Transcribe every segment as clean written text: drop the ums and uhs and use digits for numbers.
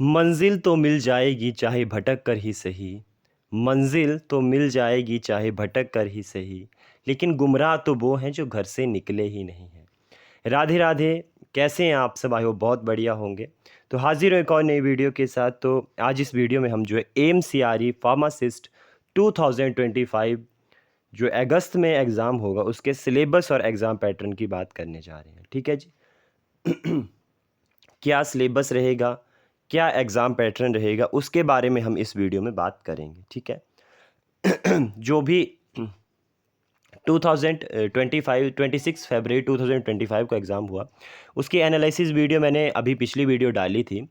मंजिल तो मिल जाएगी चाहे भटक कर ही सही। मंजिल तो मिल जाएगी चाहे भटक कर ही सही। लेकिन गुमराह तो वो हैं जो घर से निकले ही नहीं हैं। राधे राधे। कैसे हैं आप सब? आए हो बहुत बढ़िया होंगे। तो हाजिर हूँ एक और नई वीडियो के साथ। तो आज इस वीडियो में हम जो है AMCRE फार्मासिस्ट 2025 जो अगस्त में एग्ज़ाम होगा उसके सिलेबस और एग्ज़ाम पैटर्न की बात करने जा रहे हैं। ठीक है जी। क्या सिलेबस रहेगा, क्या एग्ज़ाम पैटर्न रहेगा, उसके बारे में हम इस वीडियो में बात करेंगे। ठीक है। जो भी 2025 26 फरवरी 2025 को एग्ज़ाम हुआ, उसकी एनालिसिस वीडियो मैंने अभी पिछली वीडियो डाली थी।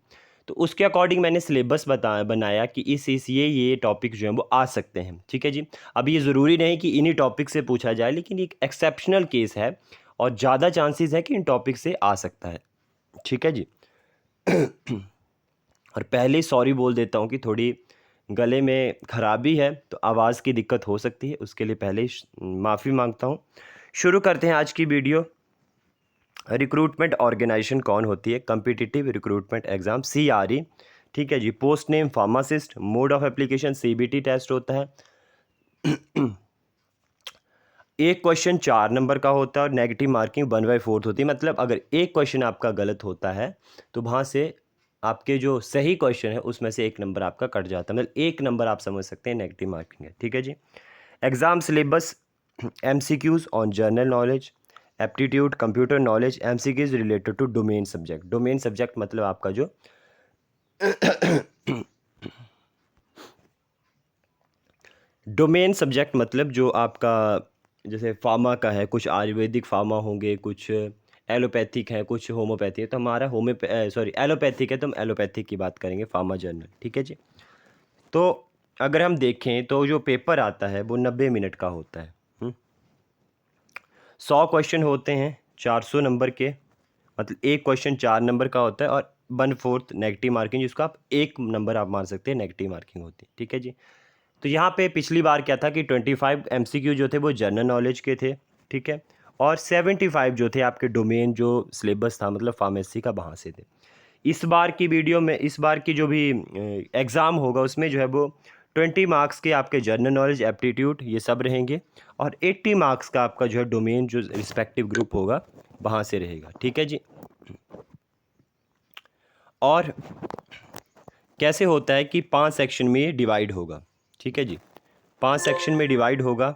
तो उसके अकॉर्डिंग मैंने सिलेबस बनाया कि इस ये टॉपिक जो हैं वो आ सकते हैं। ठीक है जी। अब ये ज़रूरी नहीं कि इन्हीं टॉपिक से पूछा जाए, लेकिन एक एक्सेप्शनल केस है और ज़्यादा चांसेस है कि इन टॉपिक से आ सकता है। ठीक है जी। और पहले ही सॉरी बोल देता हूँ कि थोड़ी गले में खराबी है, तो आवाज़ की दिक्कत हो सकती है, उसके लिए पहले ही माफ़ी मांगता हूँ। शुरू करते हैं आज की वीडियो। रिक्रूटमेंट ऑर्गेनाइजेशन कौन होती है? Competitive recruitment exam CRE। ठीक है जी। Post name pharmacist. Mode of application CBT test होता है। एक क्वेश्चन 4 नंबर का होता है और नेगेटिव मार्किंग 1/4 होती है। मतलब अगर एक क्वेश्चन आपका गलत होता है तो वहाँ से आपके जो सही क्वेश्चन है उसमें से 1 नंबर आपका कट जाता है। मतलब 1 नंबर आप समझ सकते हैं नेगेटिव मार्किंग है। ठीक है जी। Exam syllabus MCQs on general knowledge, aptitude, computer knowledge, MCQs related to domain subject. Domain subject मतलब आपका जो डोमेन सब्जेक्ट मतलब जो आपका जैसे फार्मा का है, कुछ आयुर्वेदिक फार्मा होंगे, कुछ एलोपैथिक है, कुछ होम्योपैथी है। तो हमारा एलोपैथिक है तो हम एलोपैथिक की बात करेंगे, फार्मा जर्नल। ठीक है जी। तो अगर हम देखें तो जो पेपर आता है वो 90 मिनट का होता है। 100 क्वेश्चन होते हैं 400 नंबर के। मतलब एक क्वेश्चन 4 नंबर का होता है और 1/4 नेगेटिव मार्किंग, जिसको आप 1 नंबर आप मान सकते हैं नेगेटिव मार्किंग होती है। ठीक है जी। तो यहाँ पे पिछली बार क्या था कि 25 MCQ जो थे वो जनरल नॉलेज के थे। ठीक है। और 75 जो थे आपके डोमेन जो सिलेबस था, मतलब फार्मेसी का, वहाँ से थे। इस बार की वीडियो में, इस बार की जो भी एग्ज़ाम होगा उसमें जो है वो 20 मार्क्स के आपके जनरल नॉलेज, एप्टीट्यूड, ये सब रहेंगे और 80 मार्क्स का आपका जो है डोमेन जो रिस्पेक्टिव ग्रुप होगा वहाँ से रहेगा। ठीक है जी। और कैसे होता है कि 5 सेक्शन में ये डिवाइड होगा। ठीक है जी। 5 सेक्शन में डिवाइड होगा।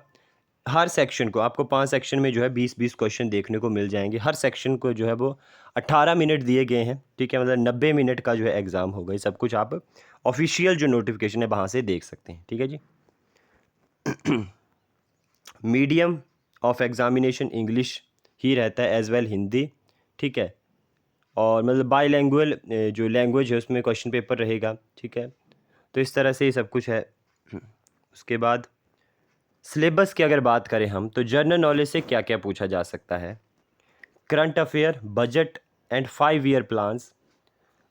हर सेक्शन को आपको 5 सेक्शन में जो है 20-20 क्वेश्चन देखने को मिल जाएंगे। हर सेक्शन को जो है वो 18 मिनट दिए गए हैं। ठीक है। मतलब 90 मिनट का जो है एग्ज़ाम होगा। ये सब कुछ आप ऑफिशियल जो नोटिफिकेशन है वहाँ से देख सकते हैं। ठीक है जी। मीडियम ऑफ एग्ज़ामिनेशन इंग्लिश ही रहता है, एज़ वेल हिंदी। ठीक है। और मतलब बाईलैंग्वेज जो लैंग्वेज है उसमें क्वेश्चन पेपर रहेगा। ठीक है। तो इस तरह से ये सब कुछ है। उसके बाद सिलेबस की अगर बात करें हम, तो जनरल नॉलेज से क्या क्या पूछा जा सकता है? Current affair, budget and 5 year plans.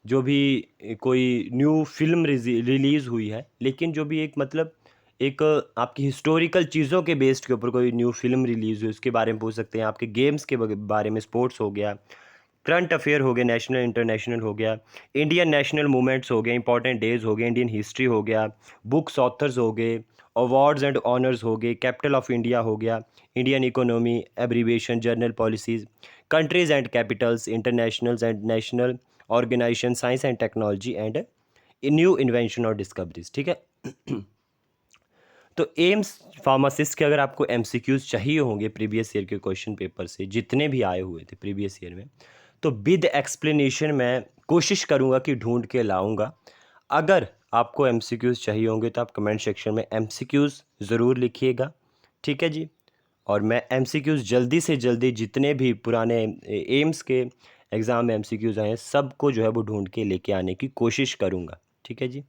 जो भी कोई न्यू फिल्म रिलीज़ हुई है, लेकिन जो भी एक मतलब एक आपकी हिस्टोरिकल चीज़ों के बेस्ड के ऊपर कोई न्यू फिल्म रिलीज़ हुई, उसके बारे में पूछ सकते हैं। आपके गेम्स के बारे में, स्पोर्ट्स हो गया, करंट अफेयर हो गया, नेशनल इंटरनेशनल हो गया, इंडियन नेशनल मूवमेंट्स हो गए, इंपॉर्टेंट डेज हो गए, इंडियन हिस्ट्री हो गया, बुक्स ऑथर्स हो गए, अवार्ड्स एंड ऑनर्स हो गए, कैपिटल ऑफ इंडिया हो गया, Indian economy, abbreviation, general policies, countries and capitals, internationals and national organisation, science and technology and new invention और डिस्कवरीज। ठीक है। तो एम्स फार्मासिस्ट के अगर आपको MCQs चाहिए होंगे प्रीवियस ईयर के क्वेश्चन पेपर से, जितने भी आए हुए थे प्रीवियस ईयर में, तो विद एक्सप्लेनेशन मैं कोशिश करूँगा कि ढूंढ के लाऊंगा। अगर आपको MCQs चाहिए होंगे तो आप कमेंट सेक्शन में MCQs ज़रूर लिखिएगा। ठीक है जी। और मैं MCQs जल्दी से जल्दी, जितने भी पुराने एम्स के एग्ज़ाम में MCQs आए हैं सबको जो है वो ढूंढ के लेके आने की कोशिश करूँगा। ठीक है जी।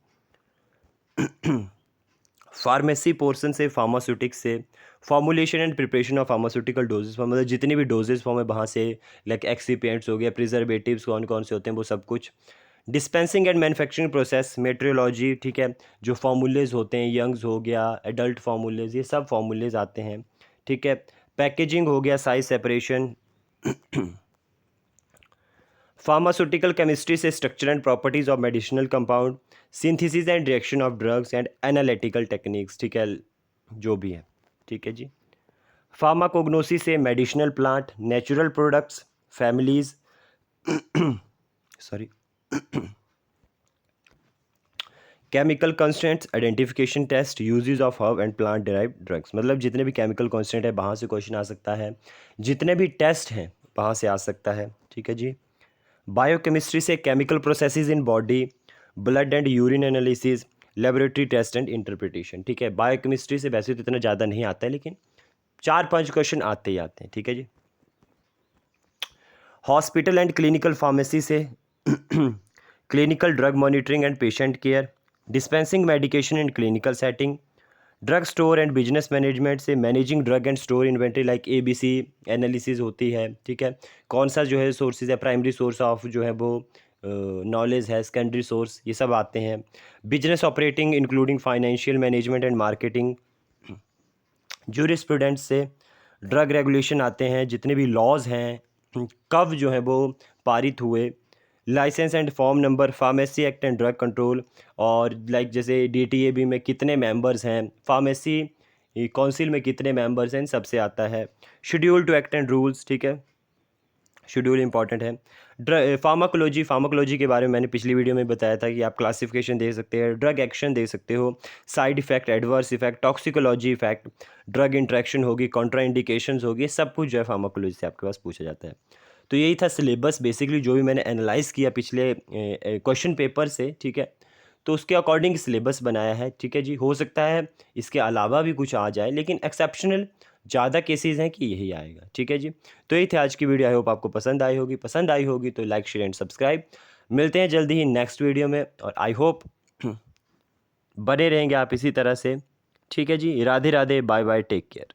फार्मेसी पोर्शन से, फार्मास्यूटिक्स से, formulation and preparation of pharmaceutical doses, मतलब जितनी भी डोजेज फॉर्म है वहाँ से, लाइक एक्सीपिएंट्स हो गया, प्रिजर्वेटिव्स कौन कौन से होते हैं वो सब कुछ, dispensing and manufacturing process, meteorology. ठीक है। जो फार्मूलेज होते हैं, यंग्स हो गया, एडल्ट फार्मूलेज, ये सब फार्मूलेज आते हैं। ठीक है। पैकेजिंग हो गया, साइज सेपरेशन, फार्मास्यूटिकल केमिस्ट्री से structure and properties of medicinal compound, synthesis and reaction of drugs and analytical techniques, ठीक है, जो भी है, ठीक है जी। फार्माकोग्नोसी से medicinal plant, natural products, families, sorry, chemical constants, identification test, uses of herb and plant derived drugs, मतलब जितने भी केमिकल कॉन्स्टेंट है वहाँ से क्वेश्चन आ सकता है, जितने भी टेस्ट हैं वहाँ से आ सकता है, ठीक है जी। बायोकेमिस्ट्री से chemical processes in body, blood and urine analysis, laboratory test and interpretation, ठीक है। बायोकेमिस्ट्री से वैसे तो इतना ज़्यादा नहीं आता है, लेकिन 4-5 क्वेश्चन आते ही आते हैं, ठीक है जी। हॉस्पिटल एंड क्लिनिकल फार्मेसी से clinical drug monitoring and patient care, dispensing medication in clinical setting, drug store and business management से managing drug and store inventory like ABC analysis होती है, ठीक है। कौन सा जो है सोर्सेज है, प्राइमरी सोर्स ऑफ जो है वो नॉलेज है, सेकेंडरी सोर्स, ये सब आते हैं। Business operating including financial management and marketing, jurisprudence से ड्रग रेगुलेशन आते हैं, जितने भी लॉज हैं कब जो है वो पारित हुए, licence and form number, pharmacy act and drug control, और लाइक जैसे DTAB में कितने मेंबर्स हैं, फार्मेसी काउंसिल में कितने मेंबर्स हैं, इन सबसे आता है। Schedule two act and rules, ठीक है, शेड्यूल इंपॉर्टेंट है। फार्माकोलॉजी के बारे में मैंने पिछली वीडियो में बताया था कि आप क्लासिफिकेशन दे सकते हैं, ड्रग एक्शन दे सकते हो, side effect, adverse effect, toxicology effect, drug interaction होगी, कॉन्ट्राइंडिकेशंस होगी, सब कुछ जो है फार्माकोलॉजी से आपके पास पूछा जाता है। तो यही था सिलेबस बेसिकली, जो भी मैंने एनालाइज़ किया पिछले क्वेश्चन पेपर से, ठीक है, तो उसके अकॉर्डिंग सिलेबस बनाया है, ठीक है जी। हो सकता है इसके अलावा भी कुछ आ जाए, लेकिन एक्सेप्शनल ज़्यादा केसेस हैं कि यही आएगा, ठीक है जी। तो यही थी आज की वीडियो, आई होप आपको पसंद आई होगी तो लाइक, शेयर एंड सब्सक्राइब। मिलते हैं जल्दी ही नेक्स्ट वीडियो में, और आई होप बने रहेंगे आप इसी तरह से, ठीक है जी। Radhe Radhe, bye bye, take care.